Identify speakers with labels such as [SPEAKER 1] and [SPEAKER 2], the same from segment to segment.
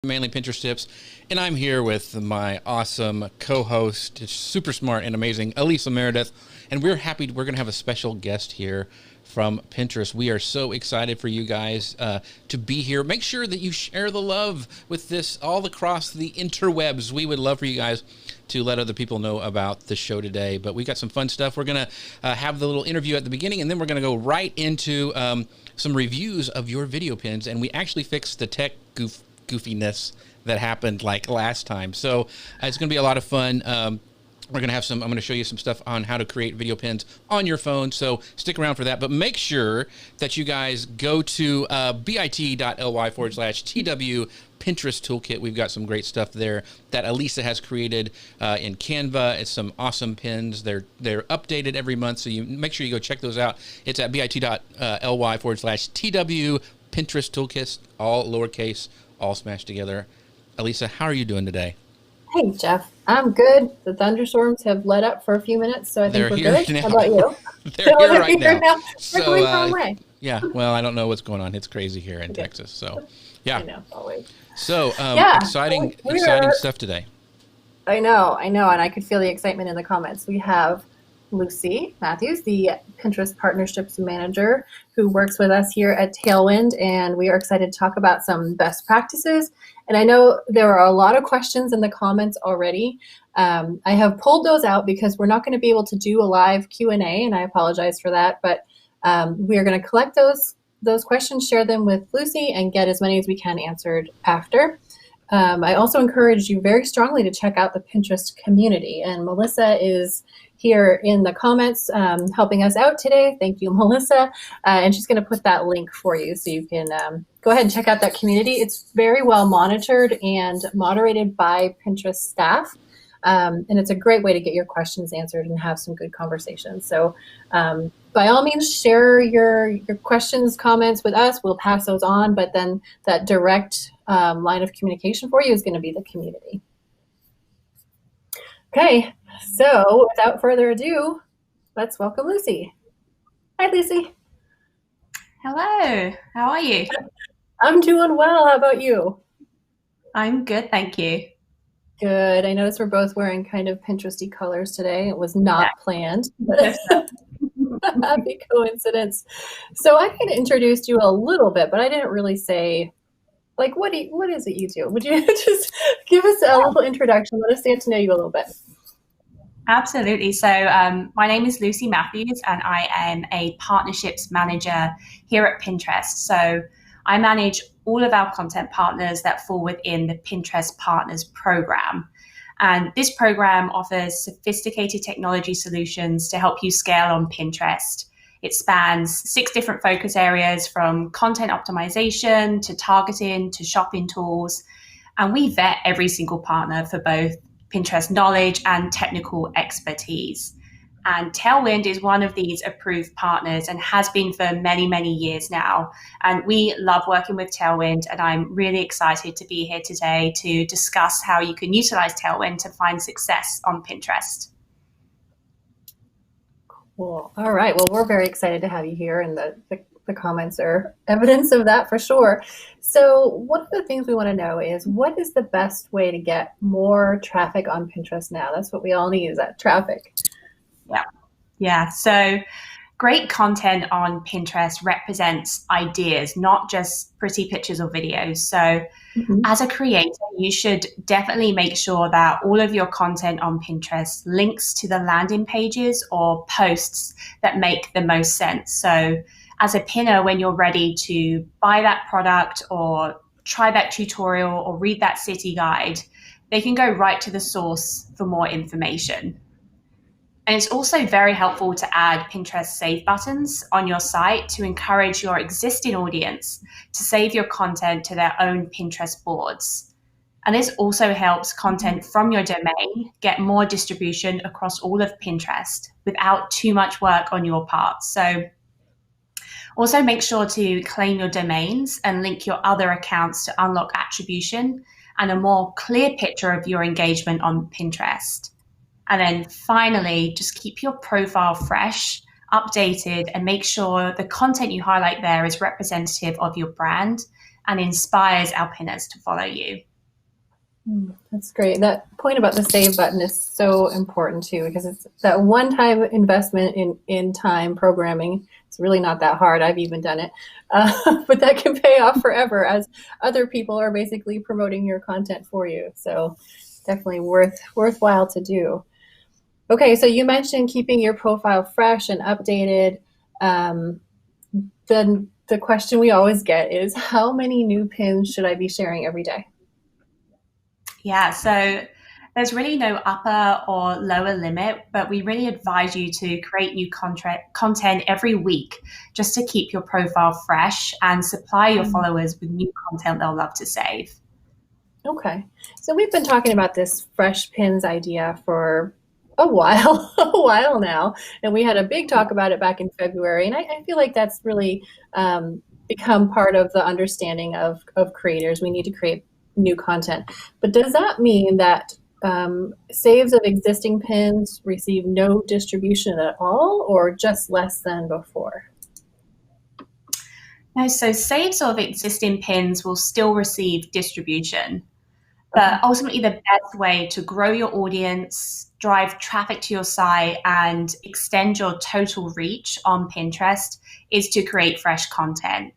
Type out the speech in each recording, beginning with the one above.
[SPEAKER 1] Mainly Pinterest tips, and I'm here with my awesome co-host, super smart and amazing Elisa Meredith, and we're going to have a special guest here from Pinterest. We are so excited for you guys to be here. Make sure that you share the love with this all across the interwebs. We would love for you guys to let other people know about the show today, but we got some fun stuff. We're going to have the little interview at the beginning, and then we're going to go right into some reviews of your video pins, and we actually fixed the tech goofiness that happened like last time. So it's going to be a lot of fun. We're going to have I'm going to show you some stuff on how to create video pins on your phone. So stick around for that. But make sure that you guys go to bit.ly/TW Pinterest Toolkit. We've got some great stuff there that Elisa has created in Canva. It's some awesome pins. They're updated every month. So you make sure you go check those out. It's at bit.ly/TW Pinterest Toolkit, all lowercase, all smashed together. Elisa, how are you doing today?
[SPEAKER 2] Hey, Jeff. I'm good. The thunderstorms have let up for a few minutes, so I think we're good.
[SPEAKER 1] Now.
[SPEAKER 2] How about you?
[SPEAKER 1] They're here right now.
[SPEAKER 2] They're going the wrong way.
[SPEAKER 1] Yeah, well, I don't know what's going on. It's crazy here in Texas. So, yeah.
[SPEAKER 2] I know, always.
[SPEAKER 1] So, exciting stuff today.
[SPEAKER 2] I know, and I could feel the excitement in the comments. We have Lucy Matthews, the Pinterest Partnerships Manager, who works with us here at Tailwind, and we are excited to talk about some best practices. And I know there are a lot of questions in the comments already. I have pulled those out because we're not going to be able to do a live Q&A, and I apologize for that, but we are going to collect those questions, share them with Lucy, and get as many as we can answered after. I also encourage you very strongly to check out the Pinterest community, and Melissa is here in the comments helping us out today. Thank you, Melissa. And she's going to put that link for you so you can go ahead and check out that community. It's very well monitored and moderated by Pinterest staff. And it's a great way to get your questions answered and have some good conversations. So by all means, share your questions, comments with us. We'll pass those on, but then that direct line of communication for you is going to be the community. Okay, so without further ado, let's welcome Lucy. Hi, Lucy.
[SPEAKER 3] Hello, how are you?
[SPEAKER 2] I'm doing well. How about you?
[SPEAKER 3] I'm good, thank you.
[SPEAKER 2] Good. I noticed we're both wearing kind of Pinteresty colors today. It was not planned, but happy coincidence. So I kind of introduced you a little bit, but I didn't really say, like, what is it you do? Would you just give us a little introduction? Let us get to know you a little bit.
[SPEAKER 3] Absolutely. So my name is Lucy Matthews, and I am a partnerships manager here at Pinterest. So I manage all of our content partners that fall within the Pinterest Partners program. And this program offers sophisticated technology solutions to help you scale on Pinterest. It spans 6 different focus areas, from content optimization to targeting to shopping tools. And we vet every single partner for both Pinterest knowledge and technical expertise. And Tailwind is one of these approved partners and has been for many, many years now. And we love working with Tailwind, and I'm really excited to be here today to discuss how you can utilize Tailwind to find success on Pinterest.
[SPEAKER 2] Cool. All right. Well, we're very excited to have you here, and the comments are evidence of that for sure. So one of the things we want to know is, what is the best way to get more traffic on Pinterest now? That's what we all need, is that traffic.
[SPEAKER 3] Yeah. So great content on Pinterest represents ideas, not just pretty pictures or videos. So as a creator, you should definitely make sure that all of your content on Pinterest links to the landing pages or posts that make the most sense. So as a pinner, when you're ready to buy that product or try that tutorial or read that city guide, they can go right to the source for more information. And it's also very helpful to add Pinterest save buttons on your site to encourage your existing audience to save your content to their own Pinterest boards. And this also helps content from your domain get more distribution across all of Pinterest without too much work on your part. So also make sure to claim your domains and link your other accounts to unlock attribution and a more clear picture of your engagement on Pinterest. And then finally, just keep your profile fresh, updated, and make sure the content you highlight there is representative of your brand and inspires our pinners to follow you.
[SPEAKER 2] That's great. That point about the save button is so important too, because it's that one-time investment in time programming. It's really not that hard. I've even done it, but that can pay off forever as other people are basically promoting your content for you. So definitely worthwhile to do. Okay, so you mentioned keeping your profile fresh and updated. Then the question we always get is, how many new pins should I be sharing every day?
[SPEAKER 3] Yeah, so there's really no upper or lower limit, but we really advise you to create new content every week just to keep your profile fresh and supply your followers with new content they'll love to save.
[SPEAKER 2] Okay, so we've been talking about this fresh pins idea for a while now, and we had a big talk about it back in February, and I feel like that's really become part of the understanding of creators. We need to create new content. But does that mean that saves of existing pins receive no distribution at all, or just less than before?
[SPEAKER 3] No, so saves of existing pins will still receive distribution. But ultimately, the best way to grow your audience, drive traffic to your site, and extend your total reach on Pinterest is to create fresh content.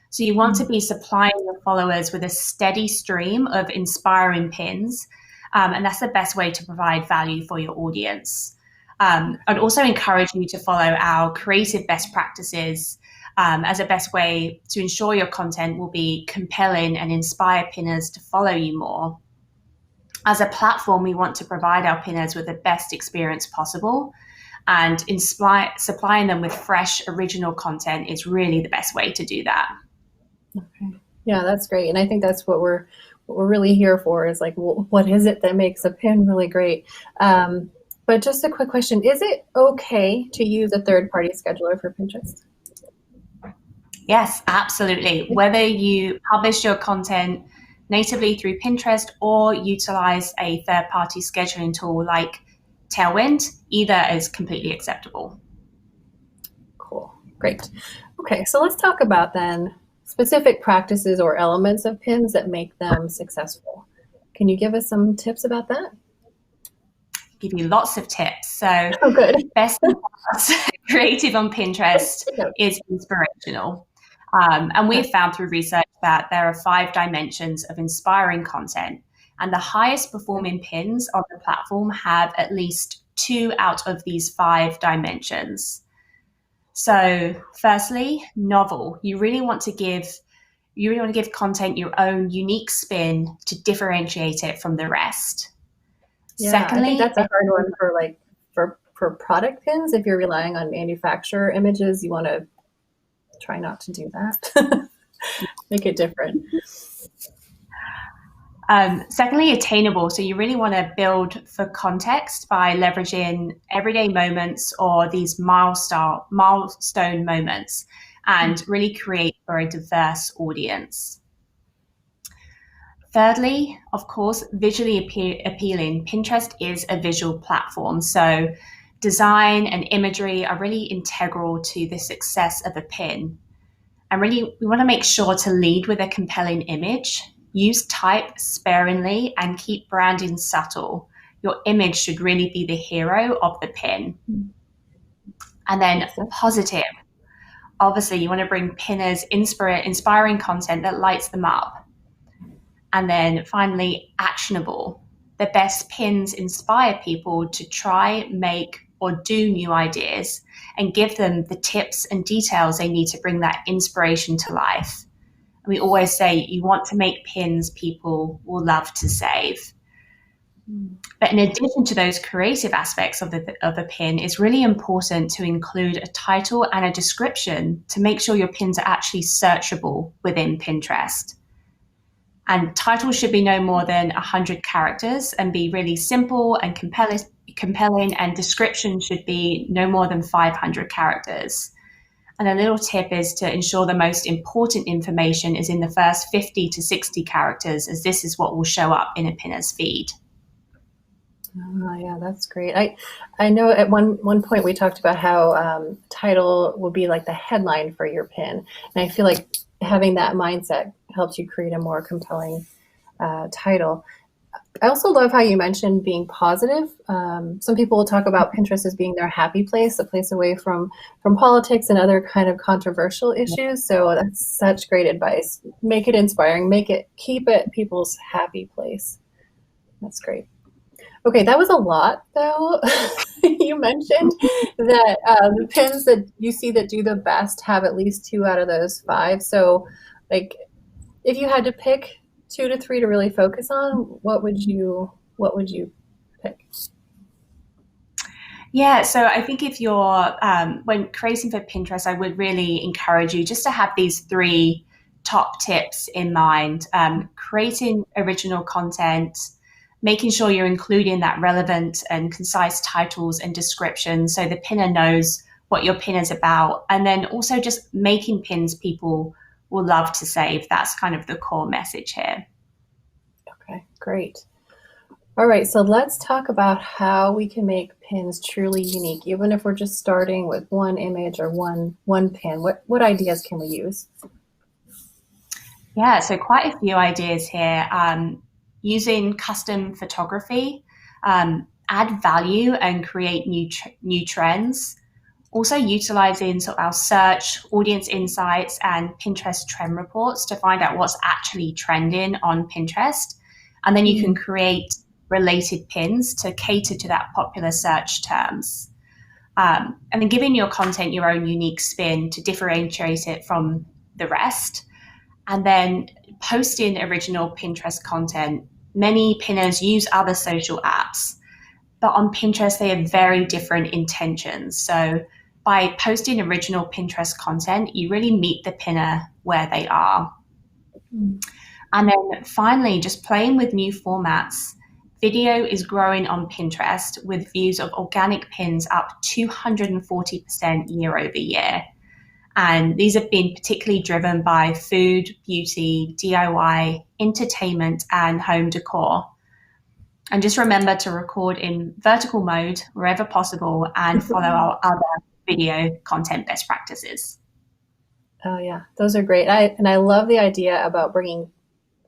[SPEAKER 3] So you want to be supplying your followers with a steady stream of inspiring pins, and that's the best way to provide value for your audience. I'd also encourage you to follow our creative best practices as a best way to ensure your content will be compelling and inspire pinners to follow you more. As a platform, we want to provide our pinners with the best experience possible, and supplying them with fresh, original content is really the best way to do that.
[SPEAKER 2] Okay. Yeah, that's great. And I think that's what we're really here for, is like, what is it that makes a pin really great? But just a quick question, is it okay to use a third-party scheduler for Pinterest?
[SPEAKER 3] Yes, absolutely. Whether you publish your content natively through Pinterest or utilize a third-party scheduling tool like Tailwind, either is completely acceptable.
[SPEAKER 2] Cool. Great. Okay, so let's talk about then specific practices or elements of pins that make them successful. Can you give us some tips about that?
[SPEAKER 3] Give you lots of tips. So
[SPEAKER 2] good.
[SPEAKER 3] Best creative on Pinterest is inspirational. And we've found through research that there are 5 dimensions of inspiring content, and the highest performing pins on the platform have at least 2 out of these 5 dimensions. So firstly, novel. You really want to give content your own unique spin to differentiate it from the rest.
[SPEAKER 2] Yeah, secondly, I think that's a hard one for product pins. If you're relying on manufacturer images, you want to try not to do that. Make it different.
[SPEAKER 3] Secondly, attainable. So you really want to build for context by leveraging everyday moments or these milestone moments, and really create for a diverse audience. Thirdly, of course, visually appealing. Pinterest is a visual platform, so design and imagery are really integral to the success of a pin. And really, we want to make sure to lead with a compelling image. Use type sparingly and keep branding subtle. Your image should really be the hero of the pin. And then positive. Obviously, you want to bring pinners inspiring content that lights them up. And then finally, actionable. The best pins inspire people to try, make, or do new ideas, and give them the tips and details they need to bring that inspiration to life. And we always say you want to make pins people will love to save. But in addition to those creative aspects of the pin, it's really important to include a title and a description to make sure your pins are actually searchable within Pinterest. And titles should be no more than 100 characters and be really simple and compelling, and description should be no more than 500 characters. And a little tip is to ensure the most important information is in the first 50 to 60 characters, as this is what will show up in a pinner's feed.
[SPEAKER 2] Oh, yeah, that's great. I know at one point we talked about how title will be like the headline for your pin. And I feel like having that mindset helps you create a more compelling title. I also love how you mentioned being positive. Some people will talk about Pinterest as being their happy place, a place away from politics and other kind of controversial issues. So that's such great advice. Make it inspiring. Keep it people's happy place. That's great. Okay, that was a lot, though. You mentioned that the pins that you see that do the best have at least 2 out of those 5. So, like, if you had to pick 2 to 3 to really focus on, what would you pick?
[SPEAKER 3] Yeah, so I think if you're when creating for Pinterest, I would really encourage you just to have these 3 top tips in mind. Creating original content, making sure you're including that relevant and concise titles and descriptions so the pinner knows what your pin is about, and then also just making pins people will love to save. That's kind of the core message here.
[SPEAKER 2] Okay, great. All right, so let's talk about how we can make pins truly unique, even if we're just starting with one image or one pin. What ideas can we use?
[SPEAKER 3] Yeah, so quite a few ideas here. Using custom photography, add value and create new trends. Also utilizing sort of our search, audience insights, and Pinterest trend reports to find out what's actually trending on Pinterest. And then you can create related pins to cater to that popular search terms. And then giving your content your own unique spin to differentiate it from the rest. And then posting original Pinterest content. Many pinners use other social apps, but on Pinterest, they have very different intentions. So by posting original Pinterest content, you really meet the pinner where they are. And then finally, just playing with new formats. Video is growing on Pinterest with views of organic pins up 240% year over year. And these have been particularly driven by food, beauty, DIY, entertainment, and home decor. And just remember to record in vertical mode wherever possible and follow our other video content best practices.
[SPEAKER 2] Oh yeah, those are great. I love the idea about bringing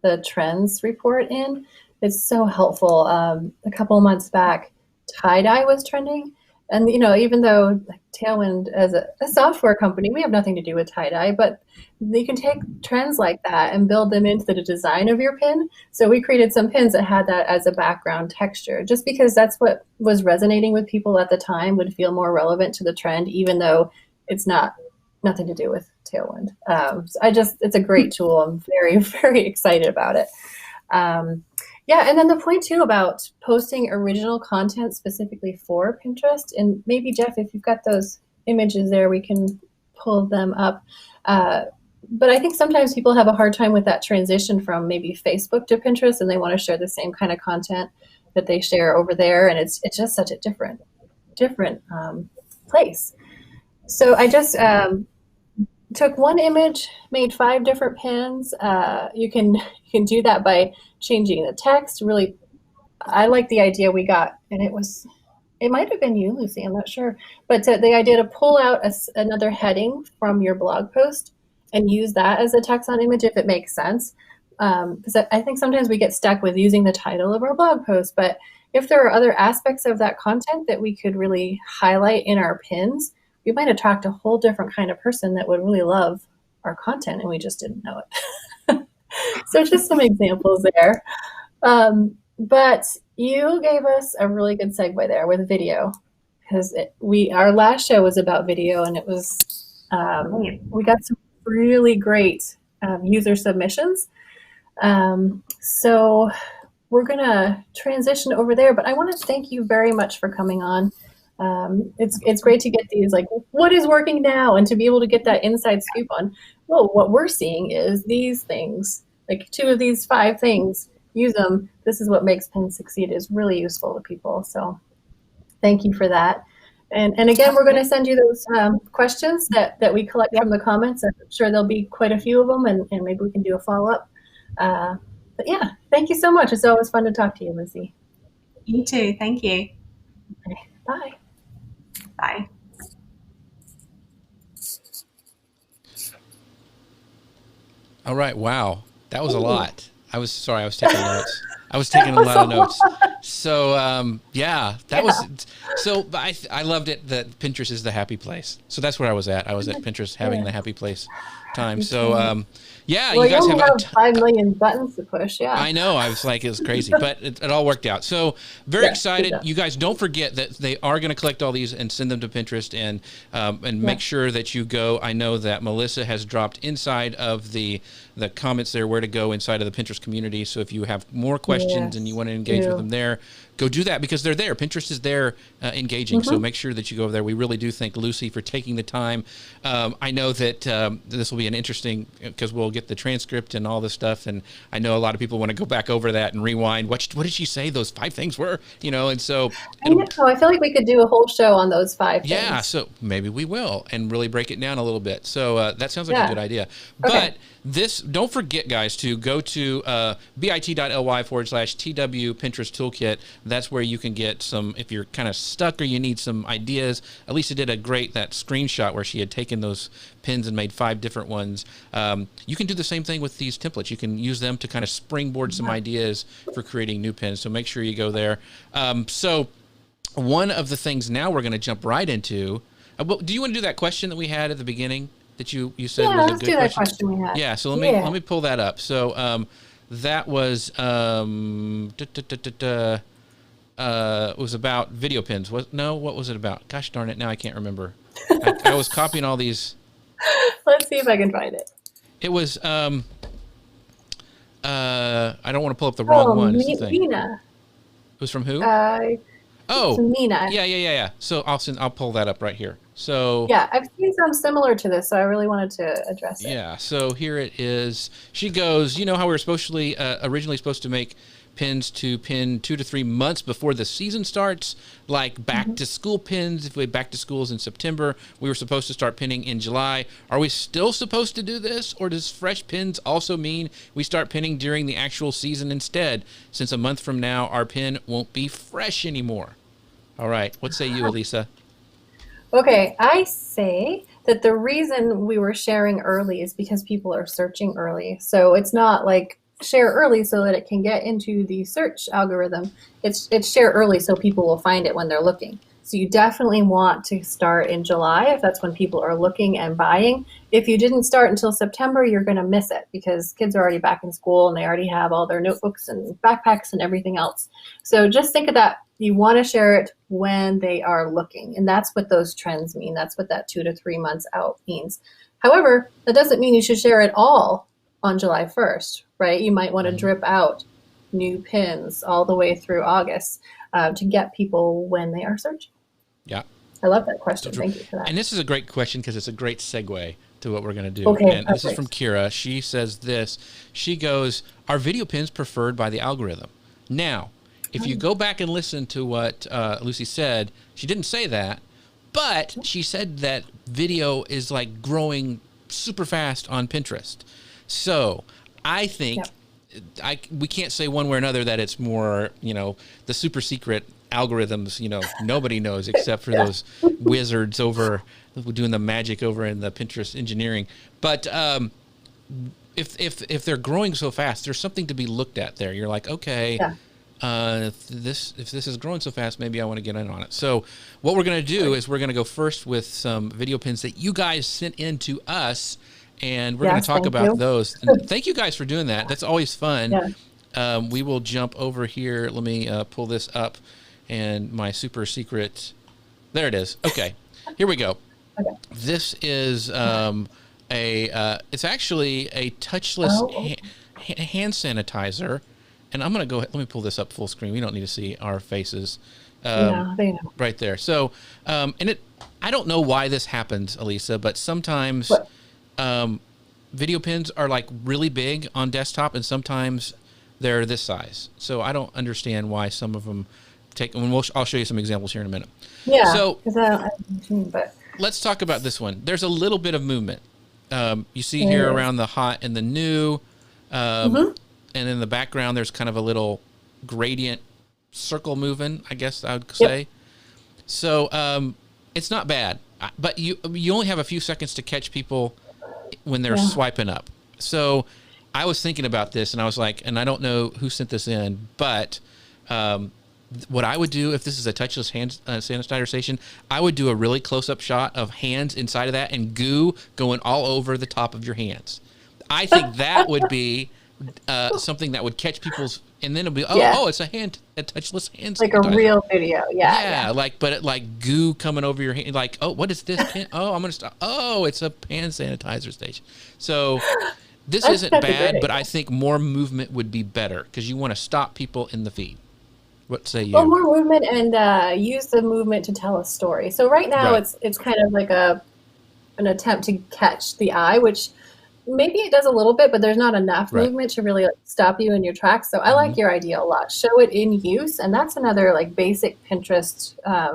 [SPEAKER 2] the trends report in. It's so helpful. A couple of months back, tie-dye was trending. And, even though Tailwind as a software company, we have nothing to do with tie-dye, but you can take trends like that and build them into the design of your pin. So we created some pins that had that as a background texture, just because that's what was resonating with people at the time, would feel more relevant to the trend, even though it's nothing to do with Tailwind. It's a great tool. I'm very, very excited about it. Yeah, and then the point too about posting original content specifically for Pinterest, and maybe Jeff, if you've got those images there, we can pull them up. But I think sometimes people have a hard time with that transition from maybe Facebook to Pinterest, and they want to share the same kind of content that they share over there, and it's just such a different place. So I just took one image, made 5 different pins. You can do that by changing the text. Really, I like the idea we got, and it might have been you, Lucy, I'm not sure, but the idea to pull out another heading from your blog post and use that as a text on image if it makes sense. Because I think sometimes we get stuck with using the title of our blog post, but if there are other aspects of that content that we could really highlight in our pins, we might attract a whole different kind of person that would really love our content, and we just didn't know it. So just some examples there. But you gave us a really good segue there with video, because our last show was about video, and it was we got some really great user submissions. So we're gonna transition over there, but I want to thank you very much for coming on. It's great to get these, like, what is working now, and to be able to get that inside scoop on, well, what we're seeing is these things, like 2 of these 5 things, use them. This is what makes pins succeed, is really useful to people. So thank you for that. And again, we're going to send you those questions that we collect from the comments. I'm sure there'll be quite a few of them, and maybe we can do a follow-up. But yeah, thank you so much. It's always fun to talk to you, Lucy.
[SPEAKER 3] You too. Thank you.
[SPEAKER 2] Okay, bye.
[SPEAKER 3] Bye.
[SPEAKER 1] All right. Wow. That was a lot. I was sorry. I was taking notes. I was taking a lot of notes. So yeah, that was so. I loved it that Pinterest is the happy place. So that's where I was at. I was at Pinterest having the happy place time. So yeah,
[SPEAKER 2] well,
[SPEAKER 1] you guys
[SPEAKER 2] only
[SPEAKER 1] have
[SPEAKER 2] 5 million buttons to push. Yeah,
[SPEAKER 1] I know. I was like, it was crazy, but it all worked out. So very excited. You guys don't forget that they are going to collect all these and send them to Pinterest and make sure that you go. I know that Melissa has dropped inside of the comments there where to go inside of the Pinterest community. So if you have more questions and you want to engage with them there, go do that because they're there. Pinterest is there engaging. So make sure that you go over there. We really do thank Lucy for taking the time. I know that this will be an interesting, because we'll get the transcript and all this stuff. And I know a lot of people want to go back over that and rewind. What did she say those 5 things were? You know, and so.
[SPEAKER 2] I feel like we could do a whole show on those 5 things.
[SPEAKER 1] Yeah, so maybe we will and really break it down a little bit. So that sounds like a good idea. But don't forget, guys, to go to bit.ly/TW Pinterest Toolkit. That's where you can get some, if you're kind of stuck or you need some ideas. Elisa did that screenshot where she had taken those pins and made 5 different ones. You can do the same thing with these templates. You can use them to kind of springboard some ideas for creating new pins. So make sure you go there. So one of the things now we're going to jump right into. Do you want to do that question that we had at the beginning that you said was a good question? Yeah,
[SPEAKER 2] let's do that question we had.
[SPEAKER 1] Yeah, so let me pull that up. So that was it was about video pins. What was it about? Gosh darn it, now I can't remember. I was copying all these.
[SPEAKER 2] Let's see if I can find it.
[SPEAKER 1] It was I don't want to pull up the wrong one.
[SPEAKER 2] Mina.
[SPEAKER 1] It was from who?
[SPEAKER 2] Mina.
[SPEAKER 1] Yeah. So I'll pull that up right here. So
[SPEAKER 2] yeah, I've seen some similar to this, so I really wanted to address it.
[SPEAKER 1] Yeah. So here it is. She goes, you know how we were originally supposed to make pins to pin 2 to 3 months before the season starts, like back to school pins. If we back to schools in September, we were supposed to start pinning in July. Are we still supposed to do this, or does fresh pins also mean we start pinning during the actual season instead, since a month from now our pin won't be fresh anymore? All right, what say you, Elisa?
[SPEAKER 2] Okay, I say that the reason we were sharing early is because people are searching early. So it's not like share early so that it can get into the search algorithm. It's share early so people will find it when they're looking. So you definitely want to start in July if that's when people are looking and buying. If you didn't start until September, you're going to miss it because kids are already back in school and they already have all their notebooks and backpacks and everything else. So just think of that. You want to share it when they are looking. And that's what those trends mean. That's what that 2 to 3 months out means. However, that doesn't mean you should share it all on July 1st, right? You might want to drip out new pins all the way through August to get people when they are searching.
[SPEAKER 1] Yeah.
[SPEAKER 2] I love that question. Thank you for that.
[SPEAKER 1] And this is a great question because it's a great segue to what we're going to do.
[SPEAKER 2] Okay,
[SPEAKER 1] and this is from Kira. She says this. She goes, are video pins preferred by the algorithm? Now, if you go back and listen to what Lucy said, she didn't say that, but she said that video is like growing super fast on Pinterest. So I think we can't say one way or another that it's more, the super secret algorithms, nobody knows except for those wizards over doing the magic over in the Pinterest engineering. But if they're growing so fast, there's something to be looked at there. You're like, okay, if this is growing so fast, maybe I want to get in on it. So what we're going to do is we're going to go first with some video pins that you guys sent in to us, and we're going to talk about those. And thank you guys for doing that. That's always fun. Yeah. We will jump over here. Let me pull this up, and my super secret. There it is. Okay, here we go. Okay. This is it's actually a touchless hand sanitizer. And I'm going to go ahead. Let me pull this up full screen. We don't need to see our faces. They know. Right there. So, I don't know why this happens, Elisa, but sometimes video pins are like really big on desktop and sometimes they're this size. So I don't understand why some of them take, and I'll show you some examples here in a minute. Yeah. So let's talk about this one. There's a little bit of movement. You see here around the hot and the new, and in the background, there's kind of a little gradient circle moving, I guess I would say. Yep. So it's not bad, but you only have a few seconds to catch people when they're swiping up. So I was thinking about this, and I was like, and I don't know who sent this in, but what I would do if this is a touchless hand sanitizer station, I would do a really close-up shot of hands inside of that and goo going all over the top of your hands. I think that would be something that would catch people's, and then it'll be, oh, it's a touchless hand sanitizer.
[SPEAKER 2] Like a real video, yeah.
[SPEAKER 1] Like goo coming over your hand, like, oh, what is this? Oh, I'm gonna stop. Oh, it's a hand sanitizer station. So this isn't bad, but I think more movement would be better because you want to stop people in the feed. What say you?
[SPEAKER 2] Well, more movement and use the movement to tell a story. So right now it's kind of like an attempt to catch the eye, which maybe it does a little bit, but there's not enough movement to really stop you in your tracks. So I like your idea a lot. Show it in use, and that's another like basic Pinterest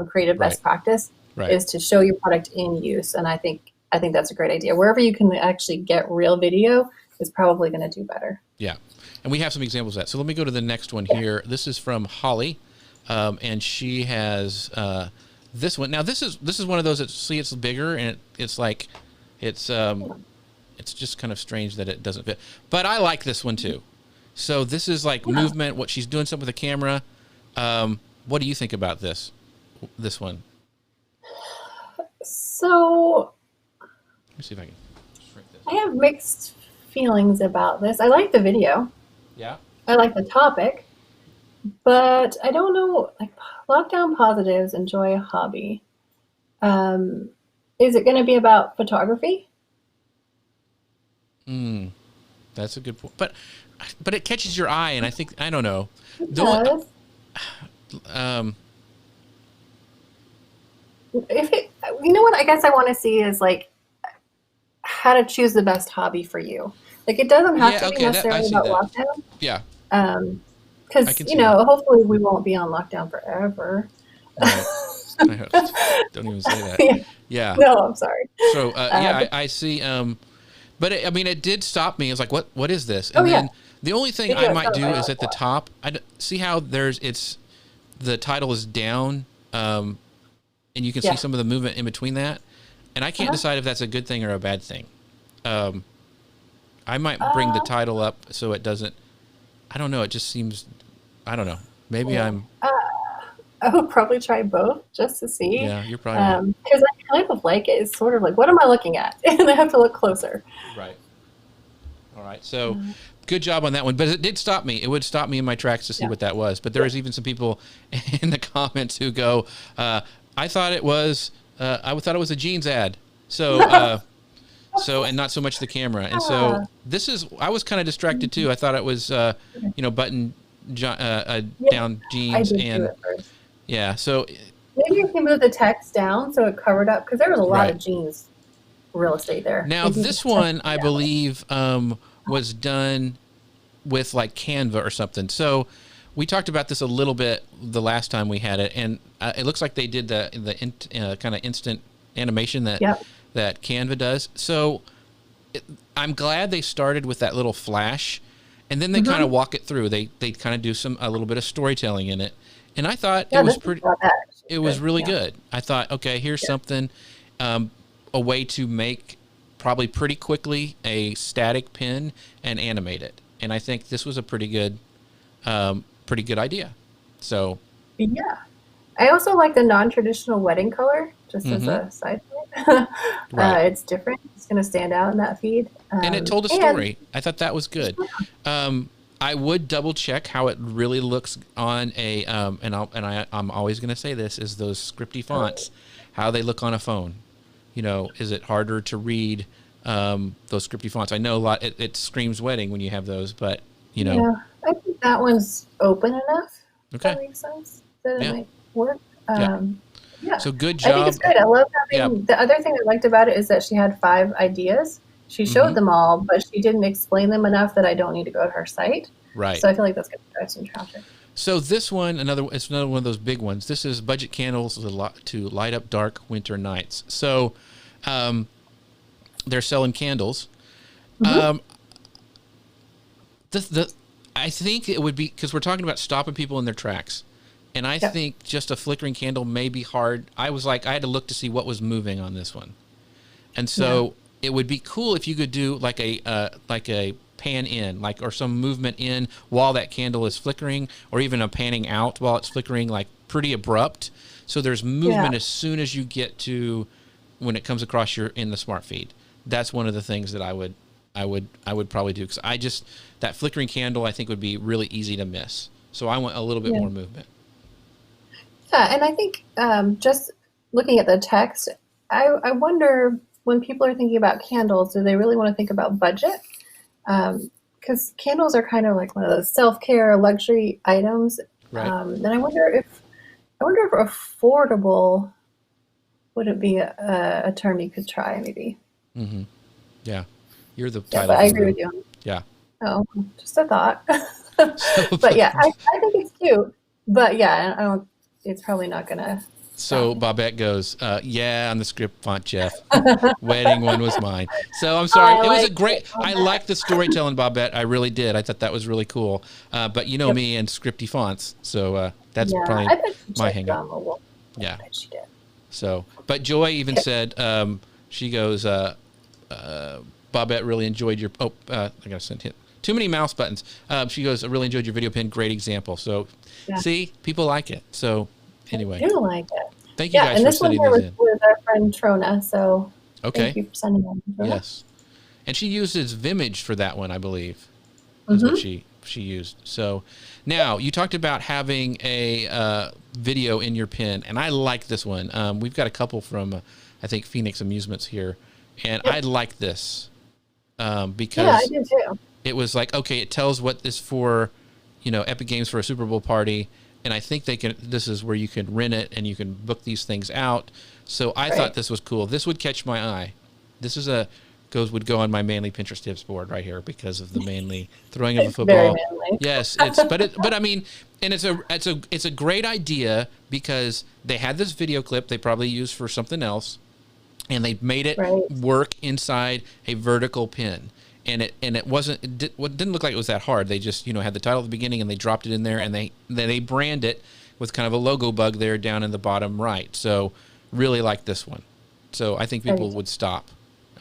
[SPEAKER 2] creative best practice is to show your product in use. And I think that's a great idea. Wherever you can actually get real video is probably going to do better.
[SPEAKER 1] Yeah. And we have some examples of that. So let me go to the next one here. This is from Holly, and she has this one. Now this is one of those that it's bigger, and it's like it's just kind of strange that it doesn't fit. But I like this one too. So this is like movement. What she's doing something with the camera. What do you think about this one?
[SPEAKER 2] So
[SPEAKER 1] let me see if I can shrink this.
[SPEAKER 2] I have mixed feelings about this. I like the video.
[SPEAKER 1] Yeah.
[SPEAKER 2] I like the topic, but I don't know, like lockdown positives enjoy a hobby. Is it going to be about photography?
[SPEAKER 1] That's a good point. But it catches your eye, and I don't know.
[SPEAKER 2] It does. You know what I guess I want to see is like how to choose the best hobby for you. Like it doesn't have to be necessarily about lockdown.
[SPEAKER 1] Yeah.
[SPEAKER 2] Because hopefully we won't be on lockdown forever.
[SPEAKER 1] Right. Don't even say that. Yeah.
[SPEAKER 2] No, I'm sorry.
[SPEAKER 1] So I see. But it did stop me. It's like, what is this? And then the only thing I might do is at the top. I see how the title is down, and you can see some of the movement in between that. And I can't decide if that's a good thing or a bad thing. I might bring the title up so it doesn't. I don't know. It just seems. I don't know. Maybe I'm.
[SPEAKER 2] I would probably try both just to see.
[SPEAKER 1] Yeah, you're probably right.
[SPEAKER 2] Because I kind of like it. It's sort of like, what am I looking at? And I have to look closer.
[SPEAKER 1] Right. All right. So good job on that one. But it did stop me. It would stop me in my tracks to see what that was. But there was even some people in the comments who go, I thought it was a jeans ad. So, and not so much the camera. And so I was kind of distracted too. I thought it was, button down jeans and so
[SPEAKER 2] maybe you can move the text down so it covered up because there was a lot of jeans real estate there.
[SPEAKER 1] Now this one I believe was done with like Canva or something. So we talked about this a little bit the last time we had it, and it looks like they did the kind of instant animation that Canva does. So I'm glad they started with that little flash, and then they kind of walk it through. They kind of do a little bit of storytelling in it, and I thought it was pretty. It was really good. I thought, okay, here's something, a way to make probably pretty quickly a static pin and animate it, and I think this was a pretty good idea. So
[SPEAKER 2] I also like the non-traditional wedding color. Just as a side point, it's different. It's going to stand out in that feed,
[SPEAKER 1] and it told a story. I thought that was good. I would double check how it really looks on a I'm always going to say this is those scripty fonts, how they look on a phone. Is it harder to read those scripty fonts? I know a lot. It screams wedding when you have those, but
[SPEAKER 2] Yeah, I think that one's open enough.
[SPEAKER 1] Okay,
[SPEAKER 2] that makes sense. That it might work.
[SPEAKER 1] So good job.
[SPEAKER 2] I think it's great. I love having the other thing I liked about it is that she had 5 ideas. She showed them all, but she didn't explain them enough that I don't need to go to her site.
[SPEAKER 1] Right.
[SPEAKER 2] So I feel like that's going to drive some traffic.
[SPEAKER 1] So this one, it's another one of those big ones. This is budget candles to light up dark winter nights. So they're selling candles. I think it would be, because we're talking about stopping people in their tracks. And I think just a flickering candle may be hard. I had to look to see what was moving on this one. And so it would be cool if you could do like a pan in, like, or some movement in while that candle is flickering, or even a panning out while it's flickering, like pretty abrupt. So there's movement as soon as you get to when it comes across in the smart feed. That's one of the things that I would probably do, because that flickering candle I think would be really easy to miss. So I want a little bit more movement.
[SPEAKER 2] Yeah, and I think just looking at the text, I wonder when people are thinking about candles, do they really want to think about budget? Because candles are kind of like one of those self-care luxury items.
[SPEAKER 1] Right.
[SPEAKER 2] And I wonder if affordable would be a term you could try, maybe.
[SPEAKER 1] Mm-hmm. Yeah. You're the
[SPEAKER 2] Yeah,
[SPEAKER 1] title.
[SPEAKER 2] but I agree with you.
[SPEAKER 1] Yeah.
[SPEAKER 2] Oh, just a thought. But yeah, I think it's cute. But yeah, I don't. It's probably not gonna.
[SPEAKER 1] So Bobette goes, yeah, on the script font, Jeff. Wedding one was mine. So I'm sorry. It was a great. I liked the storytelling, Bobette. I really did. I thought that was really cool. But you know me and scripty fonts, so that's probably my hang up. Yeah.
[SPEAKER 2] I bet she did.
[SPEAKER 1] So, but Joy even said, she goes, Bobette really enjoyed your. Oh, I gotta send hit. Too many mouse buttons. She goes, I really enjoyed your video pin. Great example. So, see, people like it. So, anyway.
[SPEAKER 2] I do like it.
[SPEAKER 1] Thank you guys for sending these in.
[SPEAKER 2] With our friend Trona, so thank you for sending them.
[SPEAKER 1] Yes. And she uses Vimage for that one, I believe, is what she used. So, now, you talked about having a video in your pin, and I like this one. We've got a couple from, I think, Phoenix Amusements here, and I like this because
[SPEAKER 2] I do too.
[SPEAKER 1] It was like, okay, it tells what is for, Epic Games for a Super Bowl party. And I think this is where you can rent it and you can book these things out. So I thought this was cool. This would catch my eye. This is would go on my manly Pinterest tips board right here because of the manly throwing of a football.
[SPEAKER 2] Very manly.
[SPEAKER 1] Yes, but I mean, and it's a great idea because they had this video clip they probably used for something else, and they made it work inside a vertical pin. And it didn't look like it was that hard. They just had the title at the beginning and they dropped it in there, and they brand it with kind of a logo bug there down in the bottom right. So really like this one. So I think people would stop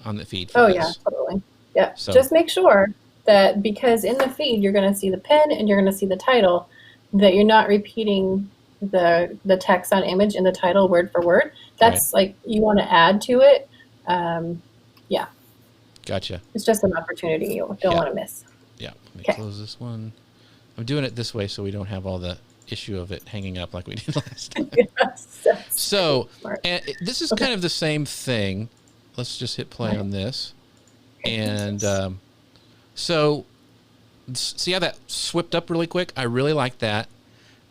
[SPEAKER 1] on the feed for this.
[SPEAKER 2] Yeah, totally. Yeah.
[SPEAKER 1] So,
[SPEAKER 2] just make sure that because in the feed you're going to see the pin and you're going to see the title, that you're not repeating the text on image in the title word for word. That's like you want to add to it. Yeah.
[SPEAKER 1] Gotcha.
[SPEAKER 2] It's just an opportunity you don't want to miss.
[SPEAKER 1] Yeah. Let me close this one. I'm doing it this way so we don't have all the issue of it hanging up like we did last time. So this is kind of the same thing. Let's just hit play on this. And so see how that swept up really quick? I really like that.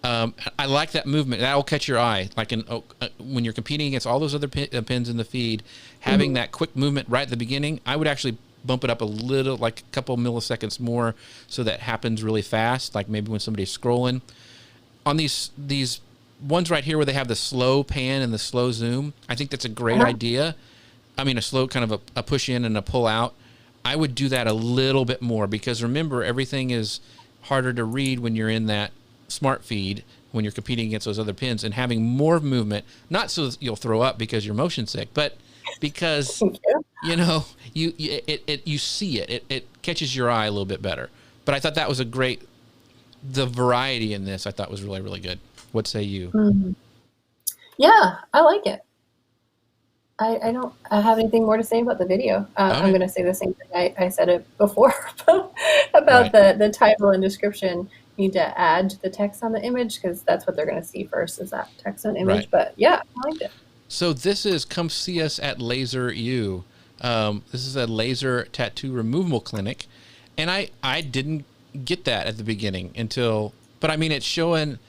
[SPEAKER 1] I like that movement. That will catch your eye. Like when you're competing against all those other pins in the feed, having that quick movement right at the beginning, I would actually bump it up a little, like a couple milliseconds more, so that happens really fast. Like maybe when somebody's scrolling. On these ones right here where they have the slow pan and the slow zoom, I think that's a great idea. I mean, a slow kind of a push in and a pull out. I would do that a little bit more because remember, everything is harder to read when you're in that smart feed when you're competing against those other pins, and having more movement, not so you'll throw up because you're motion sick, but because you see it catches your eye a little bit better. But I thought that was the variety in this I thought was really, really good. What say you?
[SPEAKER 2] Yeah, I like it. I don't have anything more to say about the video. I'm going to say the same thing I said it before about the title and description. Need to add the text on the image because that's what they're going to see first is that text on image. But yeah, I liked it.
[SPEAKER 1] So this is come see us at Laser U. This is a laser tattoo removal clinic, and I didn't get that at the beginning but I mean it's showing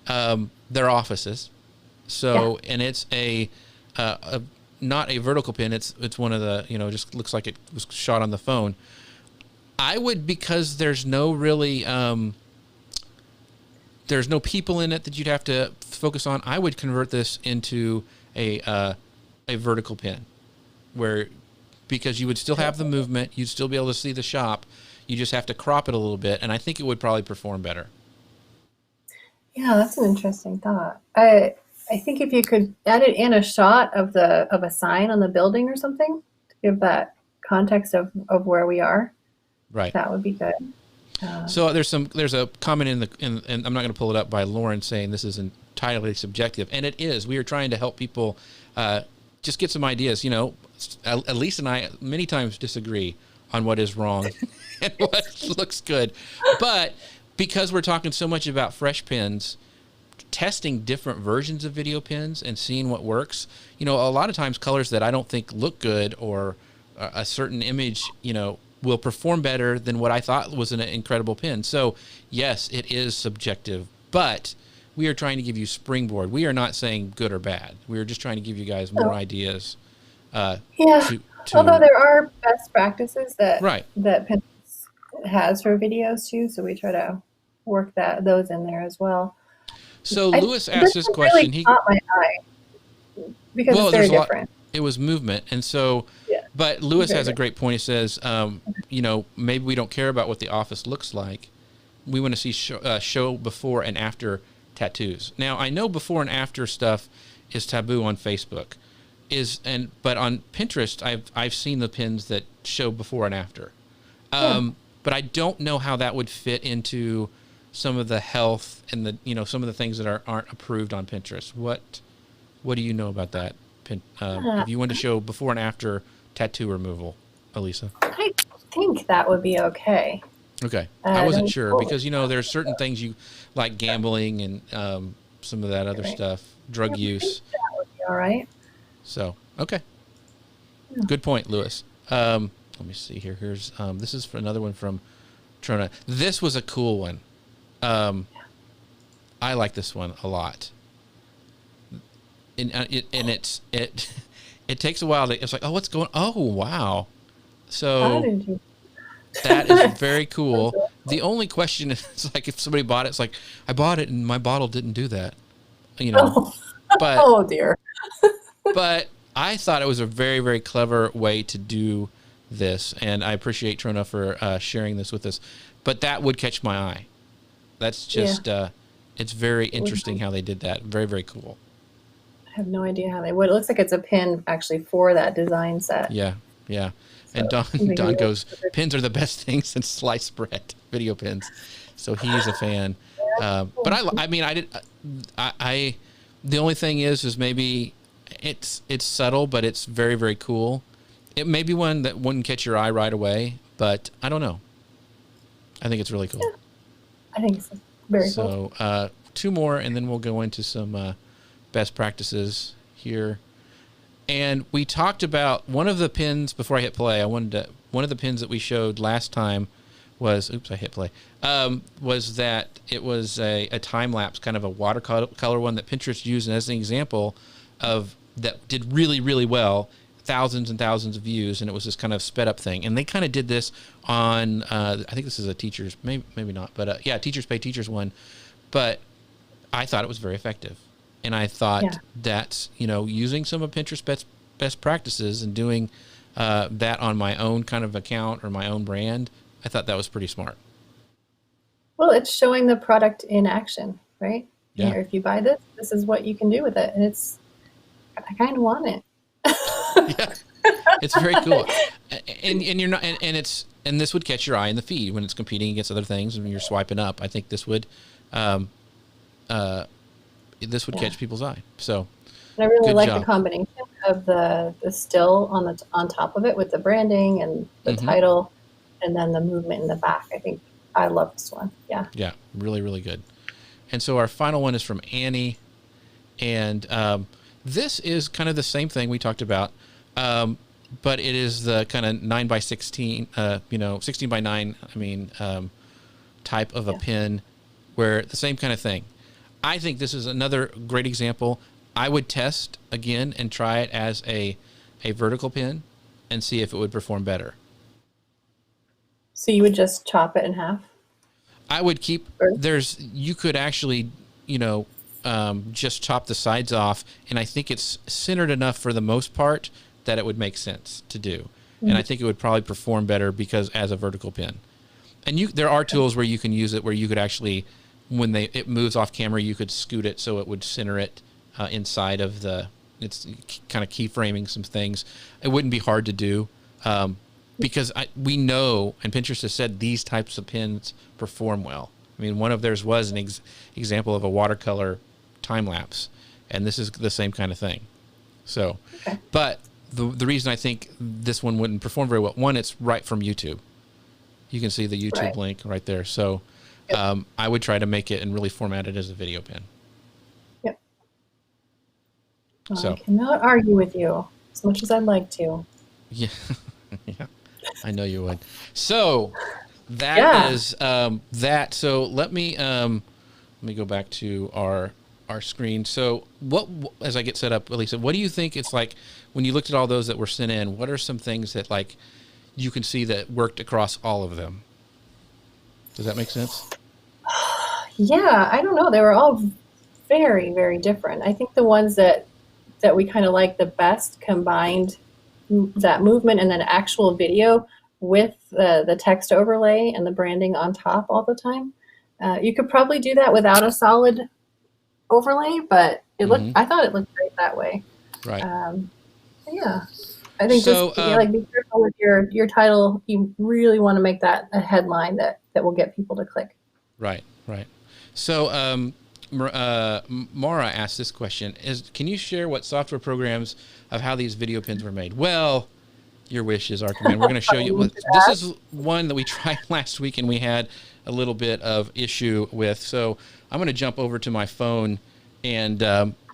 [SPEAKER 1] their offices. So and it's a not a vertical pin. It's one of the just looks like it was shot on the phone. I would, because there's no really there's no people in it that you'd have to focus on. I would convert this into a vertical pin, because you would still have the movement, you'd still be able to see the shop. You just have to crop it a little bit, and I think it would probably perform better.
[SPEAKER 2] Yeah, that's an interesting thought. I think if you could add it in a shot of a sign on the building or something to give that context of where we are,
[SPEAKER 1] Right.
[SPEAKER 2] That would be good.
[SPEAKER 1] So there's a comment and I'm not going to pull it up, by Lauren saying this is entirely subjective, and it is. We are trying to help people just get some ideas. You know, Elise and I many times disagree on what is wrong and what looks good, but because we're talking so much about fresh pins, testing different versions of video pins and seeing what works. You know, a lot of times colors that I don't think look good, or a certain image, you know, will perform better than what I thought was an incredible pin. So yes, it is subjective, but we are trying to give you springboard. We are not saying good or bad. We are just trying to give you guys more ideas.
[SPEAKER 2] Although there are best practices that
[SPEAKER 1] right.
[SPEAKER 2] that Pinterest has for videos too, so we try to work those in there as well.
[SPEAKER 1] So Lewis asked this question.
[SPEAKER 2] Really caught my eye because it's very different.
[SPEAKER 1] It was movement, and so.
[SPEAKER 2] Yeah.
[SPEAKER 1] But Lewis has a great point. He says, you know, maybe we don't care about what the office looks like. We want to see show before and after tattoos. Now, I know before and after stuff is taboo on Facebook, but on Pinterest, I've seen the pins that show before and after. But I don't know how that would fit into some of the health and some of the things that aren't approved on Pinterest. What do you know about that? If you want to show before and after tattoo removal, Elisa?
[SPEAKER 2] I think that would be okay.
[SPEAKER 1] Okay. I wasn't sure because, you know, there's certain things you like, gambling and some of that other stuff, drug use.
[SPEAKER 2] That would be all right.
[SPEAKER 1] So, okay. Yeah. Good point, Lewis. Let me see here. Here's this is for another one from Trona. This was a cool one. I like this one a lot. And it takes a while it's like, oh, what's going on? Oh, wow. So that is very cool. The only question is, like, if somebody bought it, it's like, I bought it and my bottle didn't do that, you know. But
[SPEAKER 2] oh dear.
[SPEAKER 1] But I thought it was a very, very clever way to do this, and I appreciate Trona for sharing this with us. But that would catch my eye. That's just it's very interesting how they did that. Very, very cool.
[SPEAKER 2] I have no idea how they would. It looks like it's a pin actually for that design set.
[SPEAKER 1] Yeah, yeah. And Don goes, pins are the best thing since sliced bread, video pins. So he's a fan. But I mean, the only thing is maybe it's subtle, but it's very, very cool. It may be one that wouldn't catch your eye right away, but I don't know. I think it's really cool.
[SPEAKER 2] Yeah. I think it's very cool.
[SPEAKER 1] So 2 more, and then we'll go into some best practices here. And we talked about one of the pins before I hit play. One of the pins that we showed last time was, oops, I hit play, was that it was a time lapse, kind of a watercolor one that Pinterest used as an example of that did really, really well, thousands and thousands of views, and it was this kind of sped up thing. And they kind of did this on, I think this is a teacher's, maybe not, but Teachers Pay Teachers one. But I thought it was very effective. And I thought that, using some of Pinterest best practices and doing that on my own kind of account or my own brand, I thought that was pretty smart.
[SPEAKER 2] Well, it's showing the product in action, right?
[SPEAKER 1] Yeah.
[SPEAKER 2] If you buy this is what you can do with it. And I kind of want it.
[SPEAKER 1] Yeah, it's very cool. And you're not, and this would catch your eye in the feed when it's competing against other things and you're swiping up. I think this would, catch people's eye. So,
[SPEAKER 2] and I really like the combination of the still on top of it with the branding and the title, and then the movement in the back. I think I love this one. Yeah. Yeah,
[SPEAKER 1] really, really good. And so our final one is from Annie, and this is kind of the same thing we talked about, but it is the kind of 9x16, 16x9. Type of a pin, where the same kind of thing. I think this is another great example. I would test again and try it as a vertical pin and see if it would perform better.
[SPEAKER 2] So you would just chop it in half?
[SPEAKER 1] I would keep, you could actually, just chop the sides off, and I think it's centered enough for the most part that it would make sense to do. Mm-hmm. And I think it would probably perform better because as a vertical pin. And there are tools where you can use it where you could actually, when it moves off camera, you could scoot it so it would center it inside of it's kind of keyframing some things. It wouldn't be hard to do. because we know, and Pinterest has said these types of pins perform well. I mean, one of theirs was an example of a watercolor time lapse, and this is the same kind of thing. So, but the reason I think this one wouldn't perform very well, one, it's right from YouTube. You can see the YouTube link right there. So I would try to make it and really format it as a video pin.
[SPEAKER 2] Yep. Well,
[SPEAKER 1] So
[SPEAKER 2] I cannot argue with you as much as I'd like to.
[SPEAKER 1] Yeah, yeah, I know you would. So that is that. So let me go back to our screen. So what, as I get set up, Elisa, what do you think it's like when you looked at all those that were sent in? What are some things that like you can see that worked across all of them? Does that make sense?
[SPEAKER 2] Yeah, I don't know. They were all very, very different. I think the ones that we kind of like the best combined that movement and then actual video with the text overlay and the branding on top all the time. You could probably do that without a solid overlay, but it looked. I thought it looked great that way.
[SPEAKER 1] Right.
[SPEAKER 2] Yeah, I think
[SPEAKER 1] so,
[SPEAKER 2] just like be careful with your title. You really want to make that a headline that will get people to click.
[SPEAKER 1] Right. Right. So Mara asked this question: can you share what software programs of how these video pins were made? Well, your wish is our command. We're going to show you. This is one that we tried last week and we had a little bit of issue with. So I'm going to jump over to my phone and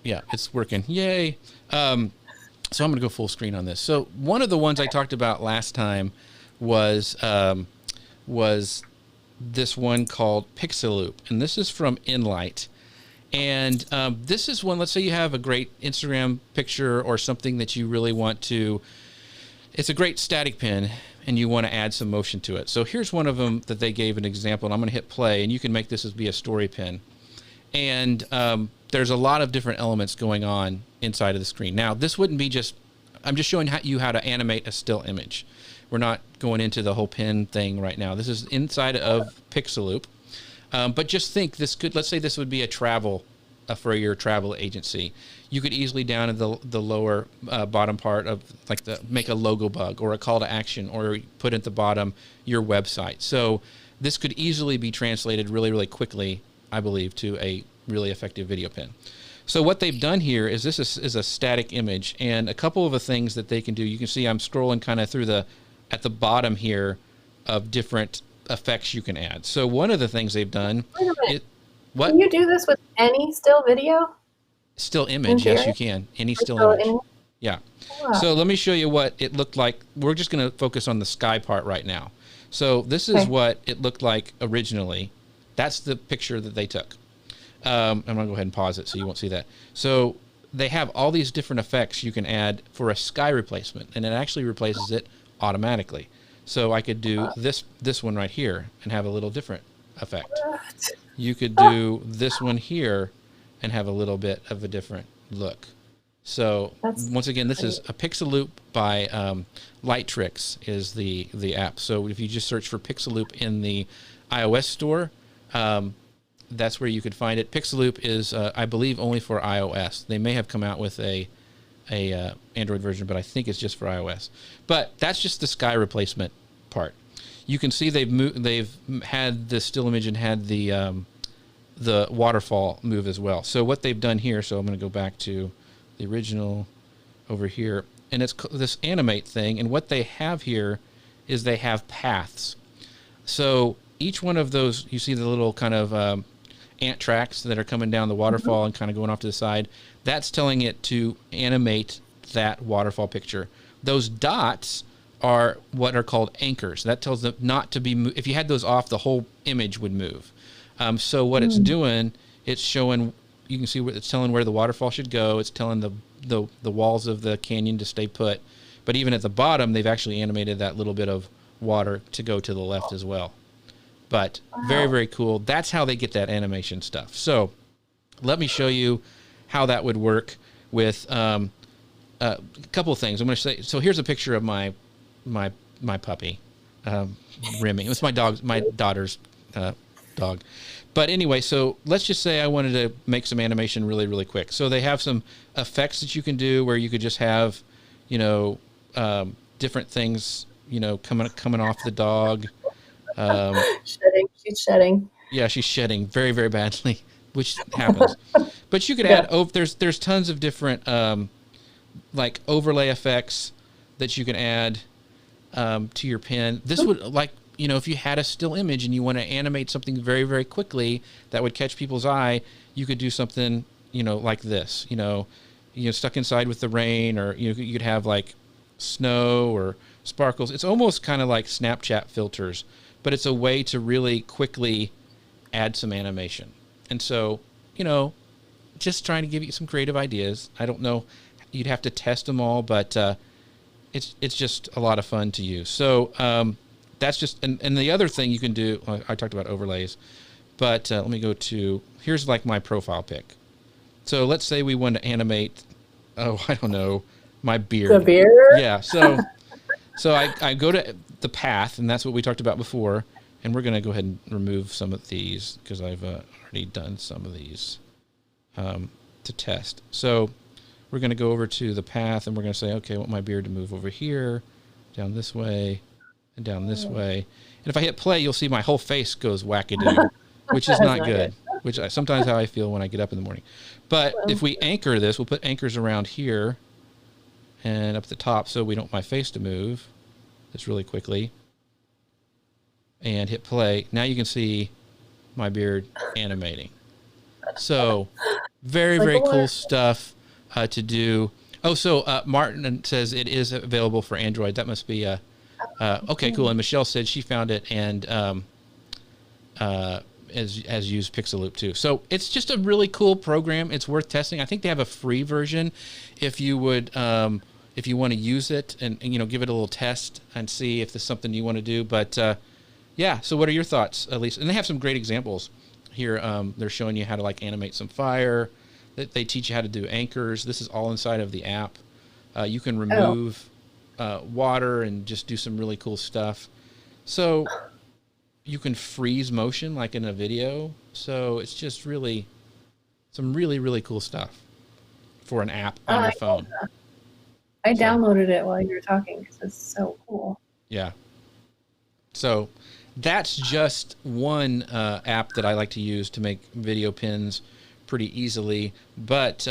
[SPEAKER 1] yeah, it's working. Yay. So I'm going to go full screen on this. So one of the ones I talked about last time was this one called Pixaloop, and this is from Enlight. And this is one, let's say you have a great Instagram picture or something that you really want to, it's a great static pin and you want to add some motion to it. So here's one of them that they gave an example, and I'm going to hit play, and you can make this as be a story pin. And there's a lot of different elements going on inside of the screen. Now, this wouldn't be just, I'm just showing you how to animate a still image. We're not going into the whole pin thing right now. This is inside of Pixaloop. But just think, this could, let's say this would be a travel, for your travel agency. You could easily down in the lower bottom part of like make a logo bug or a call to action, or put at the bottom your website. So this could easily be translated really, really quickly, I believe, to a really effective video pin. So what they've done here is this is a static image, and a couple of the things that they can do. You can see I'm scrolling kind of through at the bottom here of different effects you can add. So one of the things they've done, what?
[SPEAKER 2] Can you do this with any still video?
[SPEAKER 1] Still image, yes, you can. Any still image. Yeah. Wow. So let me show you what it looked like. We're just going to focus on the sky part right now. So this is what it looked like originally. That's the picture that they took. I'm going to go ahead and pause it so you won't see that. So they have all these different effects you can add for a sky replacement, and it actually replaces it automatically. So I could do this one right here and have a little different effect. You could do this one here and have a little bit of a different look. So once again, this is a Pixaloop by Light Tricks is the app. So if you just search for Pixaloop in the iOS store, that's where you could find it. Pixaloop is, I believe, only for iOS. They may have come out with a Android version, but I think it's just for iOS. But that's just the sky replacement part. You can see they've had the still image and had the waterfall move as well. So what they've done here, so I'm going to go back to the original over here, and it's this animate thing, and what they have here is they have paths. So each one of those, you see the little kind of ant tracks that are coming down the waterfall and kind of going off to the side. That's telling it to animate that waterfall picture. Those dots are what are called anchors. That tells them not to be if you had those off, the whole image would move. So what it's doing, it's showing, you can see what it's telling where the waterfall should go. It's telling the walls of the canyon to stay put. But even at the bottom, they've actually animated that little bit of water to go to the left as well. But very, very cool. That's how they get that animation stuff. So let me show you how that would work with a couple of things. I'm going to say, so here's a picture of my puppy, Remy. It's my daughter's dog. But anyway, so let's just say I wanted to make some animation really, really quick. So they have some effects that you can do where you could just have, different things coming off the dog.
[SPEAKER 2] Shedding. She's shedding.
[SPEAKER 1] Yeah, she's shedding very, very badly, which happens. But you could add, there's tons of different like overlay effects that you can add to your pen. This would, like, if you had a still image and you want to animate something very, very quickly that would catch people's eye, you could do something, like this, stuck inside with the rain, or, you could have like snow or sparkles. It's almost kind of like Snapchat filters, but it's a way to really quickly add some animation. And so, just trying to give you some creative ideas. I don't know, you'd have to test them all, but it's just a lot of fun to use. So that's just, and the other thing you can do, I talked about overlays, but let me go to, here's like my profile pic. So let's say we want to animate, I don't know, my beard.
[SPEAKER 2] The beard?
[SPEAKER 1] Yeah. So I go to the path, and that's what we talked about before. And we're going to go ahead and remove some of these because I've already done some of these to test. So we're going to go over to the path, and we're going to say, okay, I want my beard to move over here, down this way, and down this way. And if I hit play, you'll see my whole face goes wackadoo, which is not good. Which sometimes how I feel when I get up in the morning. But if we anchor this, we'll put anchors around here and up the top so we don't want my face to move. This really quickly. And hit play. Now you can see my beard animating. So very, very cool stuff to do. Oh, so Martin says it is available for Android. That must be okay, cool. And Michelle said she found it and has used Pixaloop too. So it's just a really cool program. It's worth testing. I think they have a free version if you would if you want to use it and give it a little test and see if there's something you want to do. But yeah, so what are your thoughts, Elise? And they have some great examples here. They're showing you how to like animate some fire. They teach you how to do anchors. This is all inside of the app. You can remove water and just do some really cool stuff. So you can freeze motion like in a video. So it's just really some really, really cool stuff for an app on your phone.
[SPEAKER 2] I downloaded it while you were talking because it's so cool.
[SPEAKER 1] Yeah. So that's just one app that I like to use to make video pins pretty easily. But,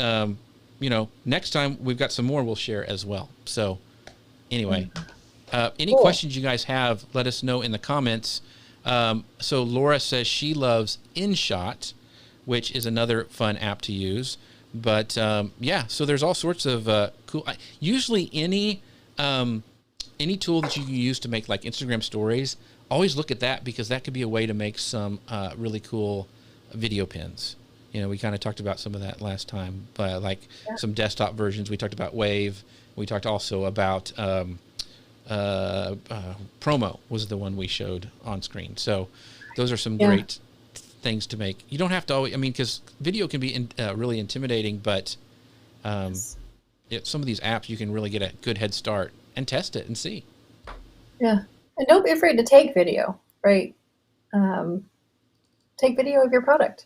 [SPEAKER 1] next time we've got some more we'll share as well. So anyway, any questions you guys have, let us know in the comments. So Laura says she loves InShot, which is another fun app to use. But yeah, so there's all sorts of cool. Usually any tool that you can use to make like Instagram stories, always look at that because that could be a way to make some really cool video pins. We kind of talked about some of that last time, but like some desktop versions. We talked about Wave. We talked also about Promo was the one we showed on screen. So those are some great things to make. You don't have to always, because video can be really intimidating, but some of these apps you can really get a good head start and test it and see.
[SPEAKER 2] Yeah. And don't be afraid to take video, right? Take video of your product.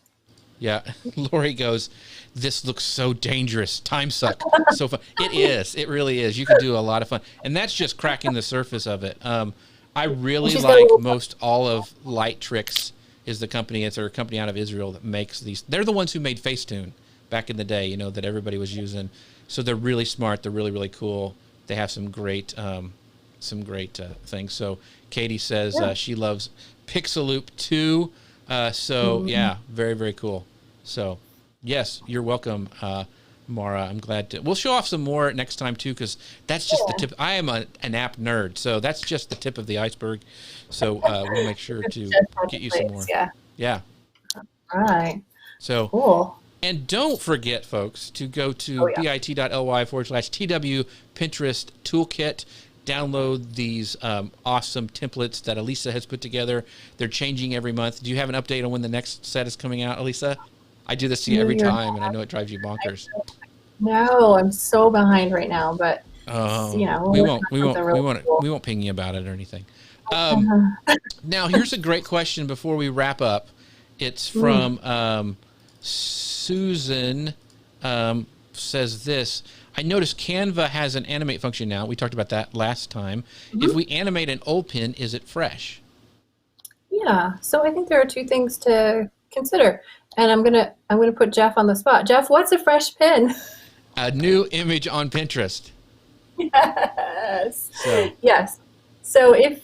[SPEAKER 1] Yeah. Lori goes, this looks so dangerous. Time suck. So fun. It is. It really is. You can do a lot of fun. And that's just cracking the surface of it. I really like most all of Light Tricks is the company. It's a company out of Israel that makes these. They're the ones who made Facetune back in the day, that everybody was using. So they're really smart. They're really, really cool. They have some great things. So Katie says she loves Pixaloop too. Yeah, very, very cool. So yes, you're welcome, Mara. I'm glad to. We'll show off some more next time too, because that's just the tip. I am an app nerd, so that's just the tip of the iceberg. So we'll make sure to get you some more. Yeah.
[SPEAKER 2] All right.
[SPEAKER 1] So
[SPEAKER 2] cool.
[SPEAKER 1] And don't forget, folks, to go to bit.ly/TW Pinterest Toolkit. Download these awesome templates that Elisa has put together. They're changing every month. Do you have an update on when the next set is coming out, Elisa? I do this to you every time, and I know it drives you bonkers.
[SPEAKER 2] No, I'm so behind right now, but
[SPEAKER 1] we won't ping you about it or anything. Now, here's a great question before we wrap up. It's from Susan. Says this: I noticed Canva has an animate function now. We talked about that last time.
[SPEAKER 2] Mm-hmm.
[SPEAKER 1] If we animate an old pin, is it fresh?
[SPEAKER 2] Yeah, so I think there are two things to consider. And I'm gonna put Jeff on the spot. Jeff, what's a fresh pin?
[SPEAKER 1] A new image on Pinterest.
[SPEAKER 2] Yes.
[SPEAKER 1] So.
[SPEAKER 2] Yes. So if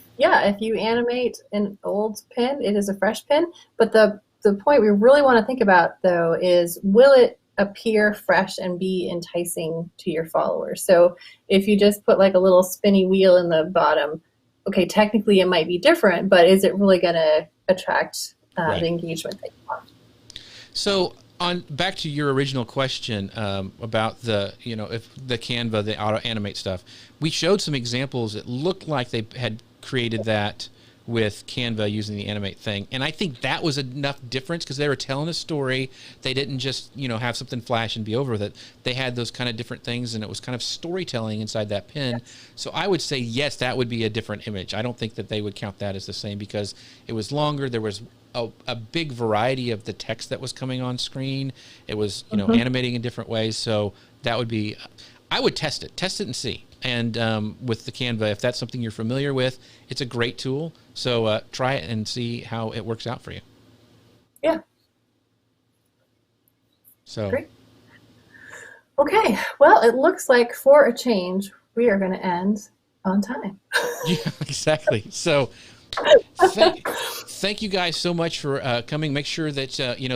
[SPEAKER 2] you animate an old pin, it is a fresh pin. But the point we really want to think about, though, is will it appear fresh and be enticing to your followers? So if you just put like a little spinny wheel in the bottom, okay, technically it might be different, but is it really going to attract
[SPEAKER 1] Right.
[SPEAKER 2] the engagement that you want?
[SPEAKER 1] So back to your original question about if the Canva, the auto animate stuff, we showed some examples. It looked like they had created that with Canva using the animate thing. And I think that was enough difference because they were telling a story. They didn't just, have something flash and be over with it. They had those kind of different things, and it was kind of storytelling inside that pin. So I would say, yes, that would be a different image. I don't think that they would count that as the same because it was longer. There was a big variety of the text that was coming on screen. It was, animating in different ways. So that would be, I would test it and see. And with the Canva, if that's something you're familiar with, it's a great tool. So try it and see how it works out for you.
[SPEAKER 2] Yeah.
[SPEAKER 1] So
[SPEAKER 2] great. Okay. Well, it looks like for a change, we are going to end on time.
[SPEAKER 1] Yeah, exactly. So thank you guys so much for coming. Make sure that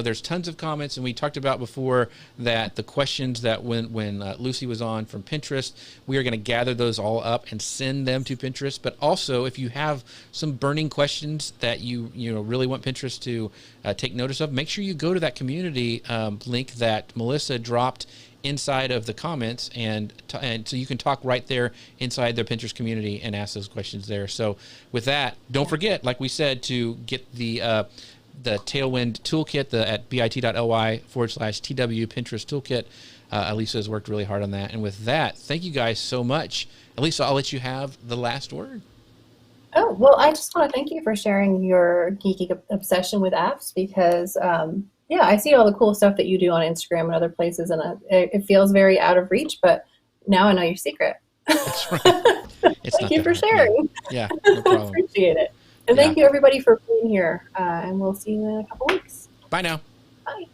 [SPEAKER 1] there's tons of comments, and we talked about before that the questions that when Lucy was on from Pinterest, we are going to gather those all up and send them to Pinterest. But also, if you have some burning questions that you really want Pinterest to take notice of, make sure you go to that community link that Melissa dropped inside of the comments, and so you can talk right there inside the Pinterest community and ask those questions there. So with that, don't forget, like we said, to get the Tailwind toolkit at bit.ly/TW Pinterest toolkit. Elisa has worked really hard on that. And with that, thank you guys so much. Elisa, I'll let you have the last word.
[SPEAKER 2] Oh, well, I just want to thank you for sharing your geeky obsession with apps because I see all the cool stuff that you do on Instagram and other places, and it feels very out of reach, but now I know your secret.
[SPEAKER 1] That's right.
[SPEAKER 2] Thank you for sharing.
[SPEAKER 1] Yeah, no problem.
[SPEAKER 2] Appreciate it. And thank you, everybody, for being here, and we'll see you in a couple weeks.
[SPEAKER 1] Bye now.
[SPEAKER 2] Bye.